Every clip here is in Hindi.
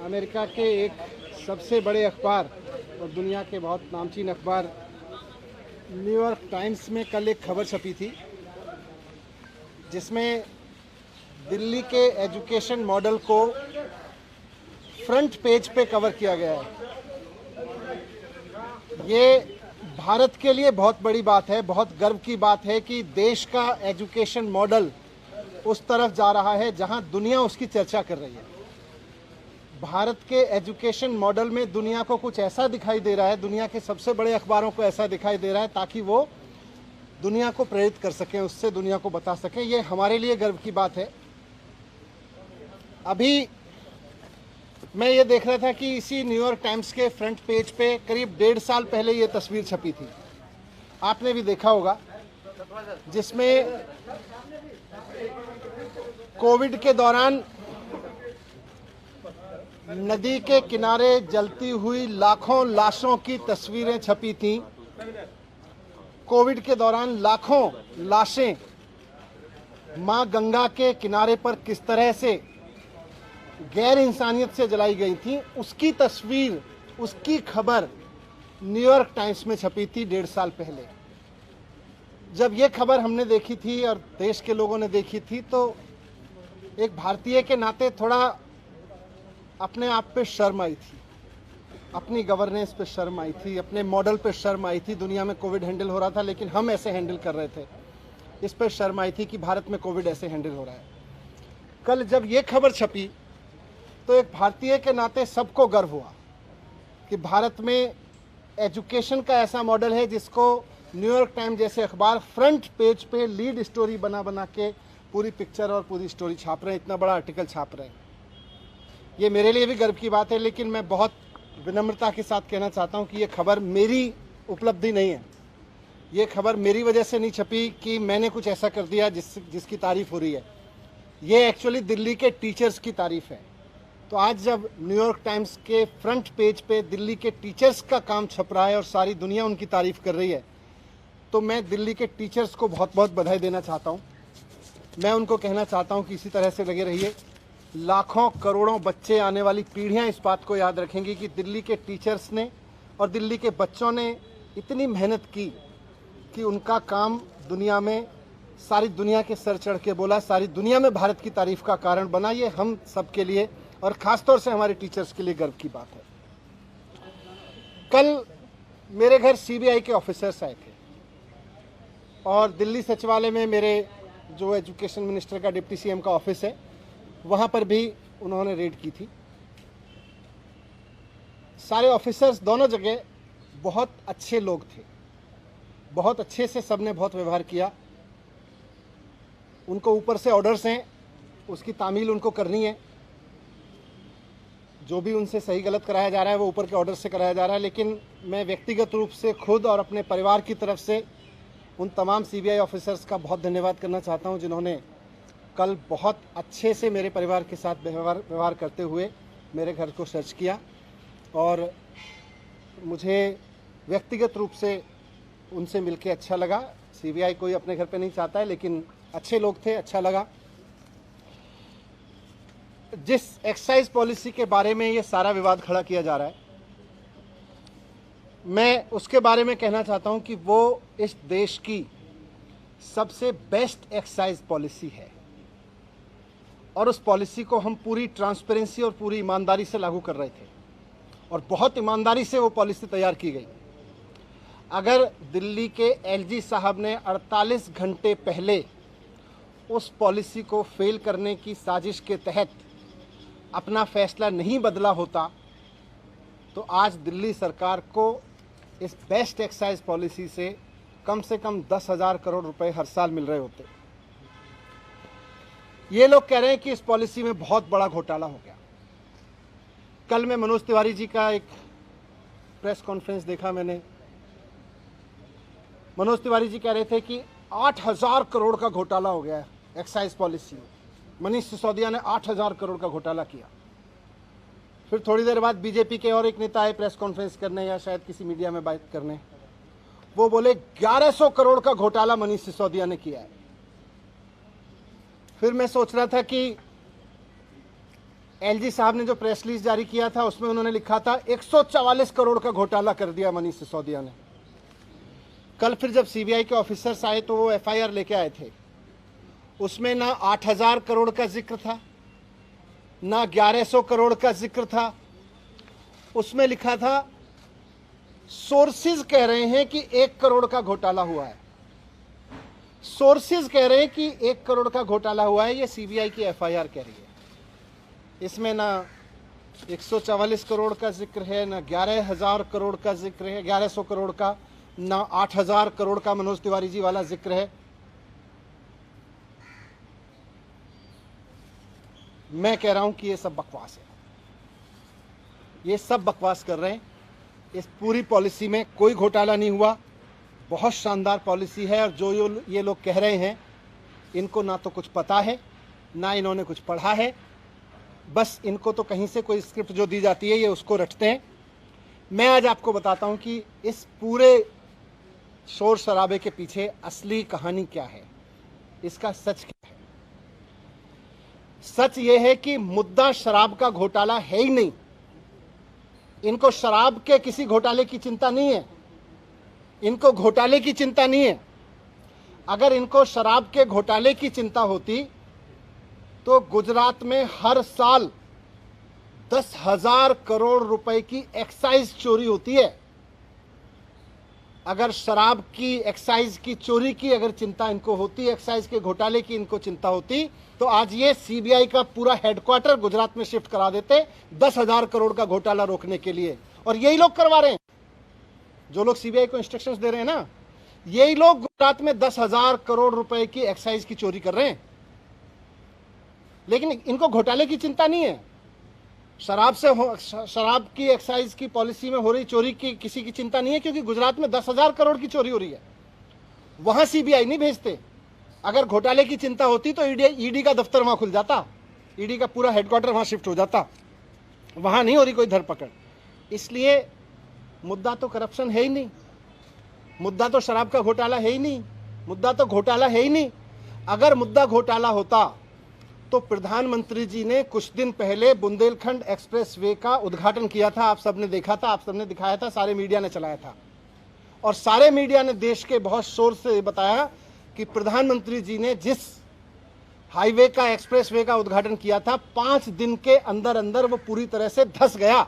अमेरिका के एक सबसे बड़े अखबार और दुनिया के बहुत नामचीन अखबार न्यूयॉर्क टाइम्स में कल एक खबर छपी थी जिसमें दिल्ली के एजुकेशन मॉडल को फ्रंट पेज पे कवर किया गया है। ये भारत के लिए बहुत बड़ी बात है, बहुत गर्व की बात है कि देश का एजुकेशन मॉडल उस तरफ जा रहा है जहां दुनिया उसकी चर्चा कर रही है। भारत के एजुकेशन मॉडल में दुनिया को कुछ ऐसा दिखाई दे रहा है, दुनिया के सबसे बड़े अखबारों को ऐसा दिखाई दे रहा है ताकि वो दुनिया को प्रेरित कर सकें, उससे दुनिया को बता सकें। ये हमारे लिए गर्व की बात है। अभी मैं ये देख रहा था कि इसी न्यूयॉर्क टाइम्स के फ्रंट पेज पे करीब 1.5 साल पहले ये तस्वीर छपी थी, आपने भी देखा होगा, जिसमें कोविड के दौरान नदी के किनारे जलती हुई लाखों लाशों की तस्वीरें छपी थीं। कोविड के दौरान लाखों लाशें मां गंगा के किनारे पर किस तरह से गैर इंसानियत से जलाई गई थी, उसकी तस्वीर, उसकी खबर न्यूयॉर्क टाइम्स में छपी थी 1.5 साल पहले। जब ये खबर हमने देखी थी और देश के लोगों ने देखी थी तो एक भारतीय के नाते थोड़ा अपने आप पे शर्म आई थी, अपनी गवर्नेंस पे शर्म आई थी, अपने मॉडल पे शर्म आई थी। दुनिया में कोविड हैंडल हो रहा था लेकिन हम ऐसे हैंडल कर रहे थे, इस पे शर्म आई थी कि भारत में कोविड ऐसे हैंडल हो रहा है। कल जब ये खबर छपी तो एक भारतीय के नाते सबको गर्व हुआ कि भारत में एजुकेशन का ऐसा मॉडल है जिसको न्यूयॉर्क टाइम्स जैसे अखबार फ्रंट पेज पे लीड स्टोरी बना बना के पूरी पिक्चर और पूरी स्टोरी छाप रहे हैं, इतना बड़ा आर्टिकल छाप रहे हैं। ये मेरे लिए भी गर्व की बात है, लेकिन मैं बहुत विनम्रता के साथ कहना चाहता हूँ कि ये खबर मेरी उपलब्धि नहीं है। ये खबर मेरी वजह से नहीं छपी कि मैंने कुछ ऐसा कर दिया जिसकी तारीफ हो रही है। ये एक्चुअली दिल्ली के टीचर्स की तारीफ है। तो आज जब न्यूयॉर्क टाइम्स के फ्रंट पेज पे दिल्ली के टीचर्स का काम छप रहा है और सारी दुनिया उनकी तारीफ कर रही है, तो मैं दिल्ली के टीचर्स को बहुत बहुत बधाई देना चाहता हूँ। मैं उनको कहना चाहता हूँ कि इसी तरह से लगे रहिए। लाखों करोड़ों बच्चे, आने वाली पीढ़ियाँ इस बात को याद रखेंगी कि दिल्ली के टीचर्स ने और दिल्ली के बच्चों ने इतनी मेहनत की कि उनका काम दुनिया में, सारी दुनिया के सर चढ़ के बोला, सारी दुनिया में भारत की तारीफ का कारण बना। ये हम सब के लिए और ख़ासतौर से हमारे टीचर्स के लिए गर्व की बात है। कल मेरे घर सीबीआई के ऑफिसर्स आए थे और दिल्ली सचिवालय में मेरे जो एजुकेशन मिनिस्टर का, डिप्टी सीएम का ऑफिस है, वहाँ पर भी उन्होंने रेड की थी। सारे ऑफिसर्स दोनों जगह बहुत अच्छे लोग थे, बहुत अच्छे से सबने बहुत व्यवहार किया। उनको ऊपर से ऑर्डर्स हैं, उसकी तामील उनको करनी है। जो भी उनसे सही गलत कराया जा रहा है वो ऊपर के ऑर्डर से कराया जा रहा है। लेकिन मैं व्यक्तिगत रूप से खुद और अपने परिवार की तरफ से उन तमाम सीबीआई ऑफिसर्स का बहुत धन्यवाद करना चाहता हूं जिन्होंने कल बहुत अच्छे से मेरे परिवार के साथ व्यवहार करते हुए मेरे घर को सर्च किया। और मुझे व्यक्तिगत रूप से उनसे मिलके अच्छा लगा। सीबीआई कोई अपने घर पे नहीं चाहता है, लेकिन अच्छे लोग थे, अच्छा लगा। जिस एक्साइज पॉलिसी के बारे में ये सारा विवाद खड़ा किया जा रहा है, मैं उसके बारे में कहना चाहता हूं कि वो इस देश की सबसे बेस्ट एक्साइज पॉलिसी है और उस पॉलिसी को हम पूरी ट्रांसपेरेंसी और पूरी ईमानदारी से लागू कर रहे थे और बहुत ईमानदारी से वो पॉलिसी तैयार की गई। अगर दिल्ली के एलजी साहब ने 48 घंटे पहले उस पॉलिसी को फेल करने की साजिश के तहत अपना फैसला नहीं बदला होता तो आज दिल्ली सरकार को इस बेस्ट एक्साइज पॉलिसी से कम 10,000 करोड़ रुपए हर साल मिल रहे होते। ये लोग कह रहे हैं कि इस पॉलिसी में बहुत बड़ा घोटाला हो गया। कल मैं मनोज तिवारी जी का एक प्रेस कॉन्फ्रेंस देखा मैंने। मनोज तिवारी जी कह रहे थे कि 8,000 करोड़ का घोटाला हो गया है एक्साइज पॉलिसी में। मनीष सिसोदिया ने 8,000 करोड़ का घोटाला किया। फिर थोड़ी देर बाद बीजेपी के और एक नेता आए प्रेस कॉन्फ्रेंस करने या शायद किसी मीडिया में बात करने, वो बोले 1100 करोड़ का घोटाला मनीष सिसोदिया ने किया है। फिर मैं सोच रहा था कि एलजी साहब ने जो प्रेस रिलीज जारी किया था उसमें उन्होंने लिखा था 144 करोड़ का घोटाला कर दिया मनीष सिसोदिया ने। कल फिर जब सीबीआई के ऑफिसर्स आए तो वो एफआईआर लेके आए थे, उसमें ना 8000 करोड़ का जिक्र था, ना 1100 करोड़ का जिक्र था। उसमें लिखा था सोर्सेज कह रहे हैं कि 1 करोड़ का घोटाला हुआ है। सोर्सेज कह रहे हैं कि 1 करोड़ का घोटाला हुआ है, ये सीबीआई की एफआईआर कह रही है। इसमें ना 144 करोड़ का जिक्र है, ना 11,000 करोड़ का जिक्र है, 1100 करोड़ का, ना 8000 करोड़ का मनोज तिवारी जी वाला जिक्र है। मैं कह रहा हूं कि ये सब बकवास है, ये सब बकवास कर रहे हैं। इस पूरी पॉलिसी में कोई घोटाला नहीं हुआ, बहुत शानदार पॉलिसी है। और जो ये लोग कह रहे हैं, इनको ना तो कुछ पता है, ना इन्होंने कुछ पढ़ा है, बस इनको तो कहीं से कोई स्क्रिप्ट जो दी जाती है ये उसको रटते हैं। मैं आज आपको बताता हूं कि इस पूरे शोर शराबे के पीछे असली कहानी क्या है, इसका सच क्या है। सच ये है कि मुद्दा शराब का घोटाला है ही नहीं। इनको शराब के किसी घोटाले की चिंता नहीं है, इनको घोटाले की चिंता नहीं है। अगर इनको शराब के घोटाले की चिंता होती तो गुजरात में हर साल 10,000 करोड़ रुपए की एक्साइज चोरी होती है। अगर शराब की एक्साइज की चोरी की अगर चिंता इनको होती, एक्साइज के घोटाले की इनको चिंता होती, तो आज ये सीबीआई का पूरा हेडक्वार्टर गुजरात में शिफ्ट करा देते 10,000 करोड़ का घोटाला रोकने के लिए। और यही लोग करवा रहे हैं, जो लोग सीबीआई को इंस्ट्रक्शंस दे रहे हैं ना, यही लोग गुजरात में 10,000 करोड़ रुपए की एक्साइज की चोरी कर रहे हैं। लेकिन इनको घोटाले की चिंता नहीं है, शराब की एक्साइज की पॉलिसी में हो रही चोरी की किसी की चिंता नहीं है, क्योंकि गुजरात में 10,000 करोड़ की चोरी हो रही है। वहां सीबीआई नहीं भेजते। अगर घोटाले की चिंता होती तो ईडी का दफ्तर वहां खुल जाता, ईडी का पूरा हेडक्वार्टर वहां शिफ्ट हो जाता। वहां नहीं हो रही कोई धरपकड़। इसलिए मुद्दा तो करप्शन है ही नहीं, मुद्दा तो शराब का घोटाला है ही नहीं, मुद्दा तो घोटाला है ही नहीं। अगर मुद्दा घोटाला होता तो प्रधानमंत्री जी ने कुछ दिन पहले बुंदेलखंड एक्सप्रेसवे का उद्घाटन किया था। आप सबने देखा था, आप सबने दिखाया था, सारे मीडिया ने चलाया था। और सारे मीडिया ने देश के बहुत शोर से बताया कि प्रधानमंत्री जी ने जिस हाईवे का, एक्सप्रेसवे का उद्घाटन किया था, 5 दिन के अंदर अंदर वो पूरी तरह से धंस गया।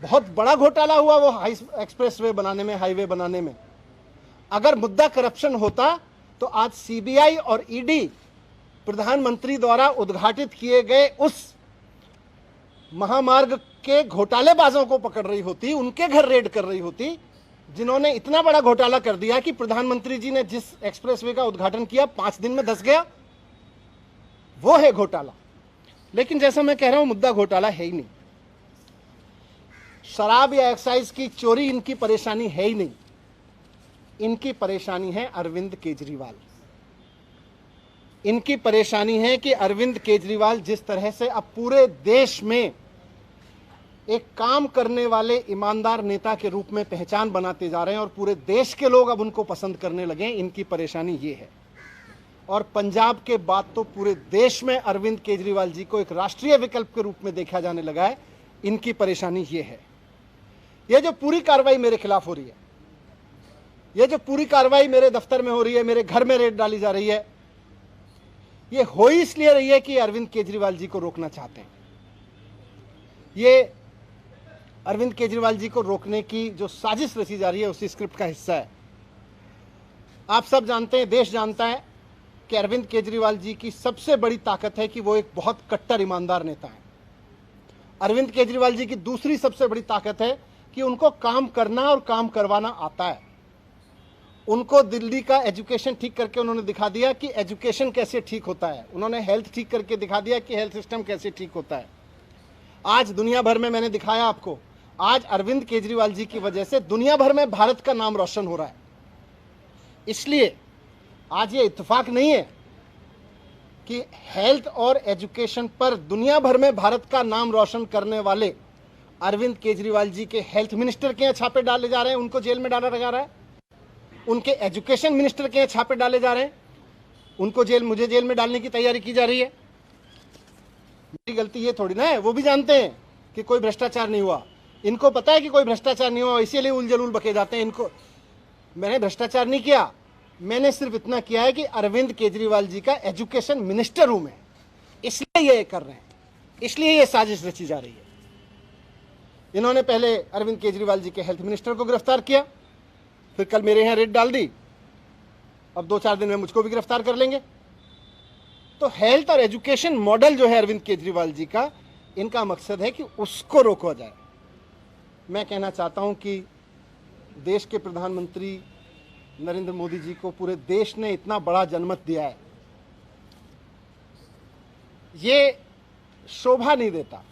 बहुत बड़ा घोटाला हुआ वो एक्सप्रेसवे बनाने में, हाईवे बनाने में। अगर मुद्दा करप्शन होता तो आज सीबीआई और ईडी प्रधानमंत्री द्वारा उद्घाटित किए गए उस महामार्ग के घोटालेबाजों को पकड़ रही होती, उनके घर रेड कर रही होती, जिन्होंने इतना बड़ा घोटाला कर दिया कि प्रधानमंत्री जी ने जिस एक्सप्रेसवे का उद्घाटन किया 5 दिन में धंस गया। वो है घोटाला। लेकिन जैसा मैं कह रहा हूं, मुद्दा घोटाला है ही नहीं। शराब या एक्साइज की चोरी इनकी परेशानी है ही नहीं। इनकी परेशानी है अरविंद केजरीवाल। इनकी परेशानी है कि अरविंद केजरीवाल जिस तरह से अब पूरे देश में एक काम करने वाले ईमानदार नेता के रूप में पहचान बनाते जा रहे हैं और पूरे देश के लोग अब उनको पसंद करने लगे, इनकी परेशानी ये है। और पंजाब के बाद तो पूरे देश में अरविंद केजरीवाल जी को एक राष्ट्रीय विकल्प के रूप में देखा जाने लगा है। इनकी परेशानी ये है। ये जो पूरी कार्रवाई मेरे खिलाफ हो रही है, ये जो पूरी कार्रवाई मेरे दफ्तर में हो रही है, मेरे घर में रेड डाली जा रही है, ये हो ही इसलिए रही है कि अरविंद केजरीवाल जी को रोकना चाहते हैं। ये अरविंद केजरीवाल जी को रोकने की जो साजिश रची जा रही है उसी स्क्रिप्ट का हिस्सा है। आप सब जानते हैं, देश जानता है कि अरविंद केजरीवाल जी की सबसे बड़ी ताकत है कि वो एक बहुत कट्टर ईमानदार नेता है। अरविंद केजरीवाल जी की दूसरी सबसे बड़ी ताकत है कि उनको काम करना और काम करवाना आता है। उनको दिल्ली का एजुकेशन ठीक करके उन्होंने दिखा दिया कि एजुकेशन कैसे ठीक होता है। उन्होंने हेल्थ ठीक करके दिखा दिया कि हेल्थ सिस्टम कैसे ठीक होता है। आज दुनिया भर में मैंने दिखाया आपको, आज अरविंद केजरीवाल जी की वजह से दुनिया भर में भारत का नाम रोशन हो रहा है। इसलिए आज ये इत्तेफाक नहीं है कि हेल्थ और एजुकेशन पर दुनिया भर में भारत का नाम रोशन करने वाले अरविंद केजरीवाल जी के हेल्थ मिनिस्टर के यहाँ छापे डाले जा रहे हैं, उनको जेल में डाला जा रहा है। उनके एजुकेशन मिनिस्टर के छापे डाले जा रहे हैं, उनको मुझे जेल में डालने की तैयारी की जा रही है। मेरी गलती ये थोड़ी ना है, वो भी जानते हैं कि कोई भ्रष्टाचार नहीं हुआ। इनको पता है कि कोई भ्रष्टाचार नहीं हुआ, इसीलिए उलझुल बके जाते हैं। इनको मैंने भ्रष्टाचार नहीं किया, मैंने सिर्फ इतना किया है कि अरविंद केजरीवाल जी का एजुकेशन मिनिस्टर हूं मैं, इसलिए ये कर रहे हैं, इसलिए ये साजिश रची जा रही है। इन्होंने पहले अरविंद केजरीवाल जी के हेल्थ मिनिस्टर को गिरफ्तार किया, फिर कल मेरे यहां रेड डाल दी, अब 2-4 दिन में मुझको भी गिरफ्तार कर लेंगे। तो हेल्थ और एजुकेशन मॉडल जो है अरविंद केजरीवाल जी का, इनका मकसद है कि उसको रोका जाए। मैं कहना चाहता हूं कि देश के प्रधानमंत्री नरेंद्र मोदी जी को पूरे देश ने इतना बड़ा जनमत दिया है, ये शोभा नहीं देता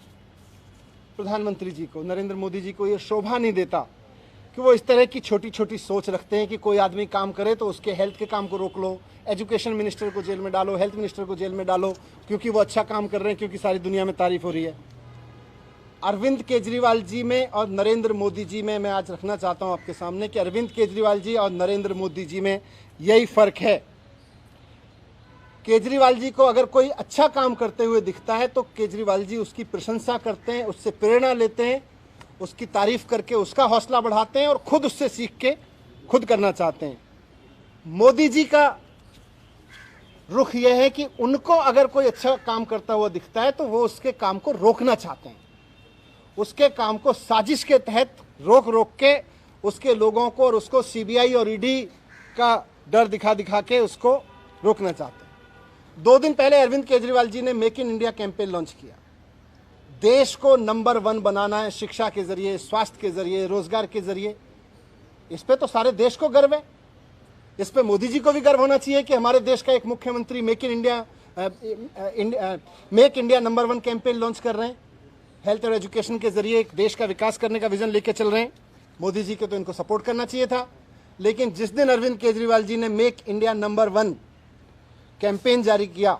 प्रधानमंत्री जी को, नरेंद्र मोदी जी को ये शोभा नहीं देता कि वो इस तरह की छोटी छोटी सोच रखते हैं कि कोई आदमी काम करे तो उसके हेल्थ के काम को रोक लो, एजुकेशन मिनिस्टर को जेल में डालो, हेल्थ मिनिस्टर को जेल में डालो, क्योंकि वो अच्छा काम कर रहे हैं, क्योंकि सारी दुनिया में तारीफ हो रही है। अरविंद केजरीवाल जी में और नरेंद्र मोदी जी में मैं आज रखना चाहता हूं आपके सामने कि अरविंद केजरीवाल जी और नरेंद्र मोदी जी में यही फर्क है। केजरीवाल जी को अगर कोई अच्छा काम करते हुए दिखता है तो केजरीवाल जी उसकी प्रशंसा करते हैं, उससे प्रेरणा लेते हैं, उसकी तारीफ करके उसका हौसला बढ़ाते हैं और खुद उससे सीख के खुद करना चाहते हैं। मोदी जी का रुख यह है कि उनको अगर कोई अच्छा काम करता हुआ दिखता है तो वो उसके काम को रोकना चाहते हैं, उसके काम को साजिश के तहत रोक रोक के उसके लोगों को और उसको सीबीआई और ईडी का डर दिखा दिखा के उसको रोकना चाहते हैं। 2 दिन पहले अरविंद केजरीवाल जी ने make in India campaign launch किया। देश को नंबर 1 बनाना है, शिक्षा के जरिए, स्वास्थ्य के जरिए, रोजगार के जरिए। इस पे तो सारे देश को गर्व है, इस पे मोदी जी को भी गर्व होना चाहिए कि हमारे देश का एक मुख्यमंत्री make India number 1 campaign launch कर रहे हैं, हेल्थ और एजुकेशन के जरिए एक देश का विकास करने का विजन लेके चल रहे हैं। मोदी जी को तो इनको सपोर्ट करना चाहिए था। लेकिन जिस दिन अरविंद केजरीवाल जी ने मेक इंडिया नंबर 1 कैंपेन जारी किया,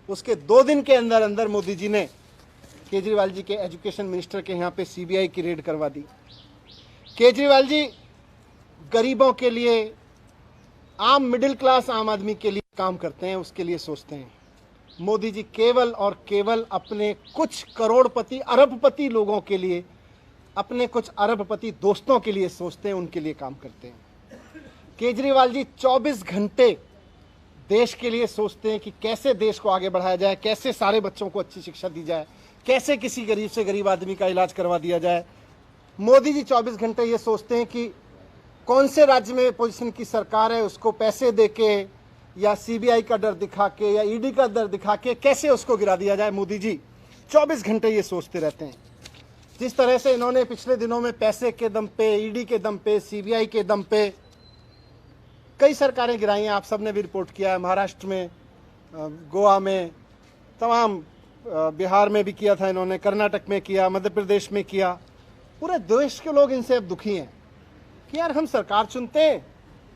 उसके 2 दिन के अंदर अंदर मोदी जी ने केजरीवाल जी के एजुकेशन मिनिस्टर के यहाँ पे सीबीआई की रेड करवा दी। केजरीवाल जी गरीबों के लिए, आम मिडिल क्लास आम आदमी के लिए काम करते हैं, उसके लिए सोचते हैं। मोदी जी केवल और केवल अपने कुछ करोड़पति अरबपति लोगों के लिए, अपने कुछ अरबपति दोस्तों के लिए सोचते हैं, उनके लिए काम करते हैं। केजरीवाल जी 24 घंटे देश के लिए सोचते हैं कि कैसे देश को आगे बढ़ाया जाए, कैसे सारे बच्चों को अच्छी शिक्षा दी जाए, कैसे किसी गरीब से गरीब आदमी का इलाज करवा दिया जाए। मोदी जी 24 घंटे ये सोचते हैं कि कौन से राज्य में पोजीशन की सरकार है, उसको पैसे देके या सीबीआई का डर दिखा के या ईडी का डर दिखा के कैसे उसको गिरा दिया जाए। मोदी जी 24 घंटे ये सोचते रहते हैं। जिस तरह से इन्होंने पिछले दिनों में पैसे के दम पे, ईडी के दम पे, सीबीआई के दम पे कई सरकारें गिराई हैं, आप सबने भी रिपोर्ट किया है। महाराष्ट्र में, गोवा में, तमाम बिहार में भी किया था इन्होंने, कर्नाटक में किया, मध्य प्रदेश में किया। पूरे देश के लोग इनसे अब दुखी हैं कि यार हम सरकार चुनते हैं,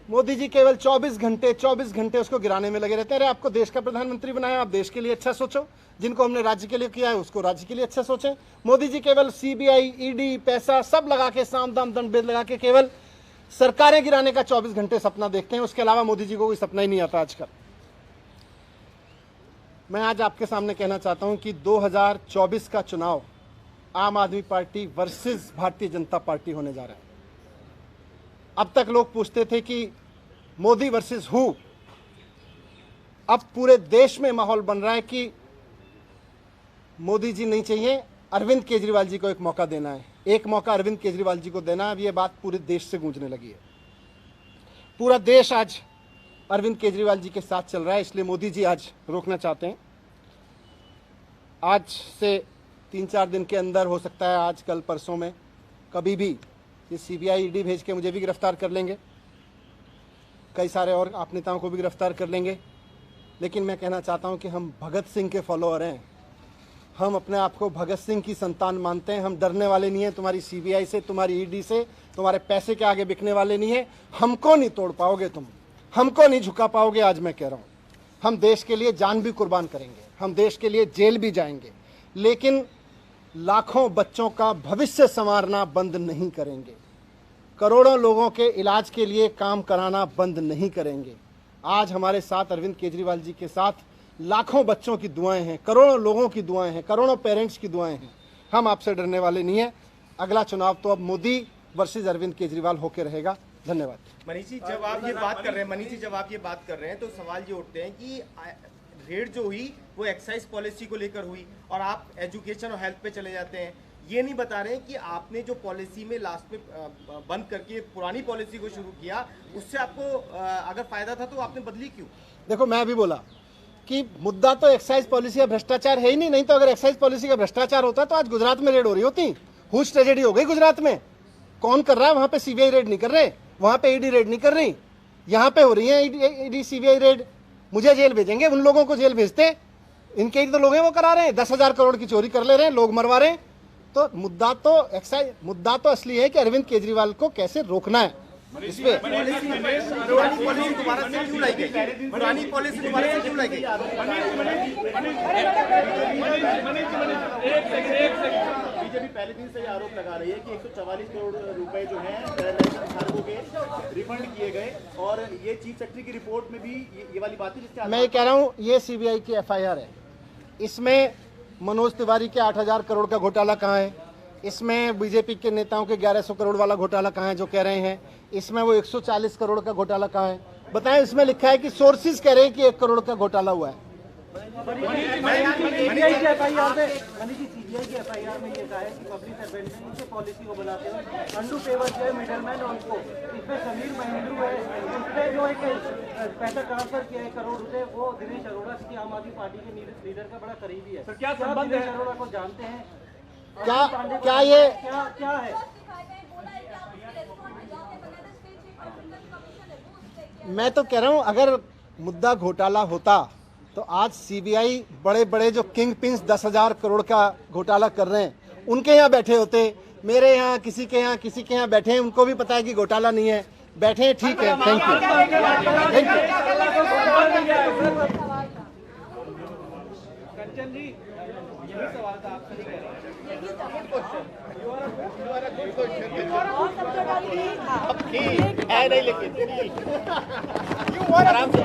मोदी जी केवल 24 घंटे उसको गिराने में लगे रहते हैं। अरे आपको देश का प्रधानमंत्री बनाया, आप देश के लिए अच्छा सोचो, जिनको हमने राज्य के लिए किया है उसको राज्य के लिए अच्छा सोचें। मोदी जी केवल सीबीआई, ईडी, पैसा सब लगा के, साम दाम दंड भेद लगा के केवल सरकारें गिराने का 24 घंटे सपना देखते हैं। उसके अलावा मोदी जी को कोई सपना ही नहीं आता आजकल। मैं आज आपके सामने कहना चाहता हूं कि 2024 का चुनाव आम आदमी party versus Bharatiya Janata party होने जा रहा है। अब तक लोग पूछते थे कि मोदी वर्सेस हु, अब पूरे देश में माहौल बन रहा है कि मोदी जी नहीं चाहिए, अरविंद केजरीवाल जी को एक मौका देना है, एक मौका अरविंद केजरीवाल जी को देना है। अब ये बात पूरे देश से गूंजने लगी है। पूरा देश आज अरविंद केजरीवाल जी के साथ चल रहा है, इसलिए मोदी जी आज रोकना चाहते हैं। आज से 3-4 दिन के अंदर, हो सकता है आज कल परसों में, कभी भी ये सीबीआई, ईडी भेज के मुझे भी गिरफ्तार कर लेंगे, कई सारे और आप नेताओं को भी गिरफ्तार कर लेंगे। लेकिन मैं कहना चाहता हूं कि हम भगत सिंह के फॉलोअर हैं, हम अपने आप को भगत सिंह की संतान मानते हैं। हम डरने वाले नहीं हैं तुम्हारी सीबीआई से, तुम्हारी ईडी से, तुम्हारे पैसे के आगे बिकने वाले नहीं है। हमको नहीं तोड़ पाओगे तुम, हमको नहीं झुका पाओगे। आज मैं कह रहा हूं, हम देश के लिए जान भी कुर्बान करेंगे, हम देश के लिए जेल भी जाएंगे, लेकिन लाखों बच्चों का भविष्य संवारना बंद नहीं करेंगे, करोड़ों लोगों के इलाज के लिए काम कराना बंद नहीं करेंगे। आज हमारे साथ अरविंद केजरीवाल जी के साथ लाखों बच्चों की दुआएं हैं, करोड़ों लोगों की दुआएं हैं, करोड़ों पेरेंट्स की दुआएं हैं। हम आपसे डरने वाले नहीं हैं। अगला चुनाव तो अब मोदी वर्सेस अरविंद केजरीवाल होकर रहेगा। धन्यवाद। मनीष जी, जब आप ये बात कर रहे हैं तो सवाल ये उठते हैं कि रेड जो हुई वो एक्साइज पॉलिसी को लेकर हुई और आप एजुकेशन और हेल्थ पे चले जाते हैं। ये नहीं बता रहे हैं कि आपने जो पॉलिसी में लास्ट में बंद करके पुरानी पॉलिसी को शुरू किया, उससे आपको अगर फायदा था तो आपने बदली क्यों? देखो, मैं अभी बोला कि मुद्दा तो एक्साइज पॉलिसी का भ्रष्टाचार है ही नहीं तो अगर एक्साइज पॉलिसी का भ्रष्टाचार होता तो आज गुजरात में रेड हो रही होती। हुज ट्रेजेडी हो गई गुजरात में। कौन कर रहा है वहां पे? सीबीआई रेड नहीं कर रहे, वहां पे ईडी रेड नहीं कर रही, यहाँ पे हो रही है ईडी सीबीआई रेड। मुझे जेल भेजेंगे, उन लोगों को जेल भेजते। इनके ही तो लोग हैं वो करा रहे हैं, 10,000 करोड़ की चोरी कर ले रहे हैं, लोग मरवा रहे हैं। तो मुद्दा तो असली है कि अरविंद केजरीवाल को कैसे रोकना है। इस पे पुरानी पॉलिसी दोबारा से क्यों लाई गई? बीजेपी पहले दिन से ये आरोप लगा रही है कि 144 करोड़ रुपए जो हैं धारकों के रिफंड किए गए और ये चीफ सेक्रेटरी की रिपोर्ट में भी ये वाली बात है जिसके मैं कह रहा हूं ये सीबीआई की एफआईआर है। इसमें मनोज तिवारी के 8,000 करोड़ का घोटाला कहाँ है? इसमें बीजेपी के नेताओं के 1100 करोड़ वाला घोटाला कहाँ है जो कह रहे हैं? इसमें वो 140 करोड़ का घोटाला कहाँ है? बताएं। इसमें लिखा है कि सोर्सेज कह रहे हैं कि 1 करोड़ का घोटाला हुआ है। सीबीआई की एफआईआर में ये कहा है कि पब्लिक सर्वेंट ने इनसे पॉलिसी को बनाते हुए अंडू फेवर जो है मिडलमैन और उनको इसमें समीर महेंद्रू है, उसने जो एक पैसा ट्रांसफर किया 1 करोड़ रुपए, वो दिनेश अरोड़ा की आम आदमी पार्टी के लीडर का बड़ा करीबी है। क्या संबंध है? दिनेश अरोड़ा को जानते हैं? क्या ये क्या है? मैं तो कह रहा हूं अगर मुद्दा घोटाला होता तो आज सीबीआई बड़े बड़े जो किंग पिंस 10,000 करोड़ का घोटाला कर रहे हैं उनके यहाँ बैठे होते। मेरे यहाँ किसी के यहाँ बैठे हैं, उनको भी पता है कि घोटाला नहीं है, बैठे हैं, ठीक है। Thank you. कंचन जी, यही सवाल था आपसे नहीं कह ठीक है, नहीं लेकिन आराम से